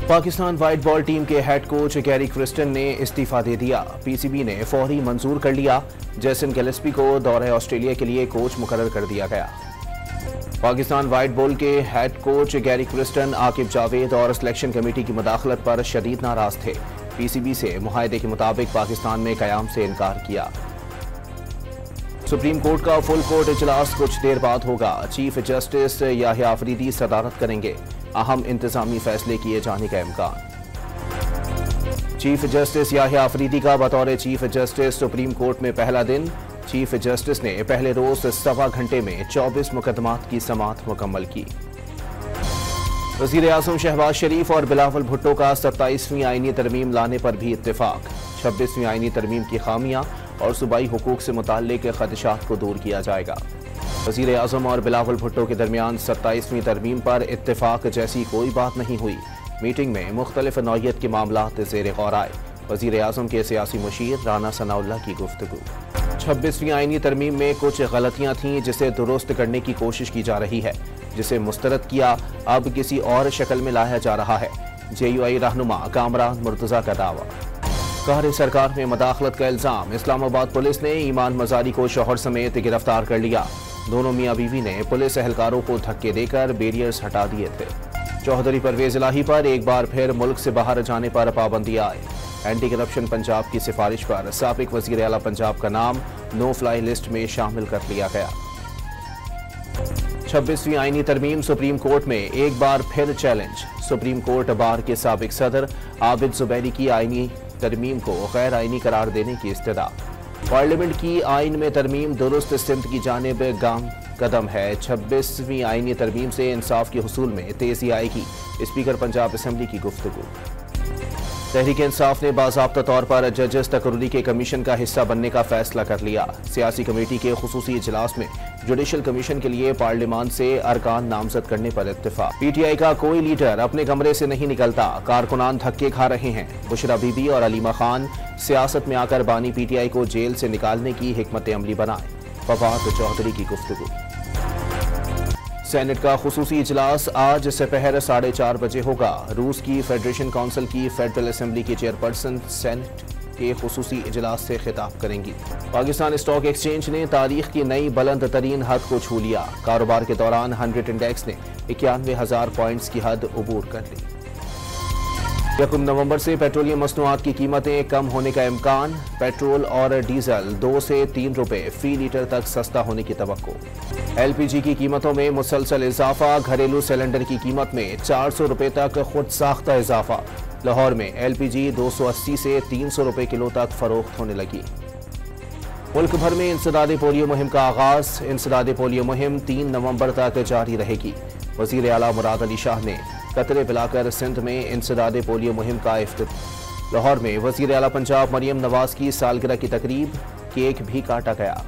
Pakistan white ball team के head coach Gary Kristen ने इस्तीफा दे दिया। पीसीबी ने फौरी मंजूर कर लिया। जेसन गिलेस्पी को दौरे ऑस्ट्रेलिया के लिए कोच मुकर्रर कर दिया गया। पाकिस्तान व्हाइट बॉल के head coach Gary Kristen Aqib Javed और सिलेक्शन कमेटी की मुदाखलत पर शदीद नाराज थे। पीसीबी से मुआहदे के मुताबिक पाकिस्तान ने कयाम से इनकार किया। सुप्रीम कोर्ट का फुल कोर्ट इजलास कुछ देर बाद होगा। चीफ जस्टिस याहिया अफरीदी सदारत करेंगे। अहम इंतजामी फैसले किए जाने का इम्कान। चीफ जस्टिस याहिया अफरीदी का बतौर चीफ जस्टिस सुप्रीम कोर्ट में पहला दिन। चीफ जस्टिस ने पहले रोज 1.25 घंटे में 24 मुकदमात की समाअत मुकम्मल की। वज़ीर आज़म शहबाज शरीफ और बिलावल भुट्टो का 27वीं आईनी तरमीम लाने पर भी इत्तेफाक। 26वीं आईनी तरमीम की खामियां और सूबाई हुकूक से मुताल्लिक खदशात को दूर किया जाएगा। वज़ीर आज़म और बिलावल भुट्टो के दरमियान 27वीं तरमीम पर इत्तेफाक जैसी कोई बात नहीं हुई। मीटिंग में मुख्तलिफ नौइयत के मामलात ज़ेर गौर आए। वज़ीर आज़म के सियासी मुशीर राना सनाउल्लाह की गुफ्तगू। 26वीं आईनी तरमीम में कुछ गलतियां थीं जिसे दुरुस्त करने की कोशिश की जा रही है, जिसे मुस्तरद किया अब किसी और शक्ल में लाया जा रहा है। JUI रहनुमा कामरान मुर्तज़ा का दावा। कहर सरकार में मदाखलत का इल्जाम। इस्लामाबाद पुलिस ने ईमान मजारी को शौहर समेत गिरफ्तार कर लिया। दोनों मियाँ बीवी ने पुलिस एहलकारों को धक्के देकर बैरियर्स हटा दिए थे। चौधरी परवेज इलाही पर एक बार फिर मुल्क से बाहर जाने पर पाबंदी आए। एंटी करप्शन पंजाब की सिफारिश पर साबिक वज़ीर आला पंजाब का नाम नो फ्लाई लिस्ट में शामिल कर लिया गया। 26वीं आईनी तरमीम सुप्रीम कोर्ट में एक बार फिर चैलेंज। सुप्रीम कोर्ट बार के साबिक सदर आबिद जुबैरी की आईनी तरमीम को गैर आईनी करार देने की इस्तदा। पार्लियामेंट की आइन में तरमीम दुरुस्त सिमत की जानिब गाम कदम है। 26वीं आईनी तरमीम से इंसाफ के हुसूल में तेजी आएगी। स्पीकर पंजाब असेंबली की गुफ्तगू। तहरीक इंसाफ ने बाज़ाब्ता तौर पर जजेस तकर्री के कमीशन का हिस्सा बनने का फैसला कर लिया। सियासी कमेटी के खुसूसी इजलास में जुडिशल कमीशन के लिए पार्लियामान से अरकान नामजद करने पर इत्तेफाक। PTI का कोई लीडर अपने कमरे से नहीं निकलता। कारकुनान धक्के खा रहे हैं। बुशरा बीबी और अलीमा खान सियासत में आकर बानी PTI को जेल से निकालने की हिकमत अमली बनाए। फवाद चौधरी की गुफ्तगू। सेनेट का खुसूसी इजलास आज दोपहर 4:30 बजे होगा। रूस की फेडरेशन काउंसिल की फेडरल असेंबली की चेयरपर्सन सेनेट के खुसूसी इजलास से खिताब करेंगी। पाकिस्तान स्टॉक एक्सचेंज ने तारीख की नई बुलंद तरीन हद को छू लिया। कारोबार के दौरान 100 इंडेक्स ने 91,000 पॉइंट्स की हद अबूर कर ली। 1 नवंबर से पेट्रोलियम मसनूआत की कीमतें कम होने का इम्कान। पेट्रोल और डीजल 2 से 3 रुपए फी लीटर तक सस्ता होने की तवक्को। LPG की कीमतों में मुसलसल इजाफा। घरेलू सिलेंडर की कीमत में 400 रुपए तक खुद साख्ता इजाफा। लाहौर में LPG 280 से 300 रुपए किलो तक फरोख्त होने लगी। मुल्क भर में इंसदाद पोलियो मुहिम का आगाज। इंसदाद पोलियो मुहिम 3 नवंबर तक जारी रहेगी। वज़ीर आला मुराद अली शाह ने कतरे पिलाकर सिंध में इंसदाद पोलियो मुहिम का इफ्तिताह। लाहौर में वज़ीर आला पंजाब मरियम नवाज की सालगिरह की तकरीब। केक भी काटा गया।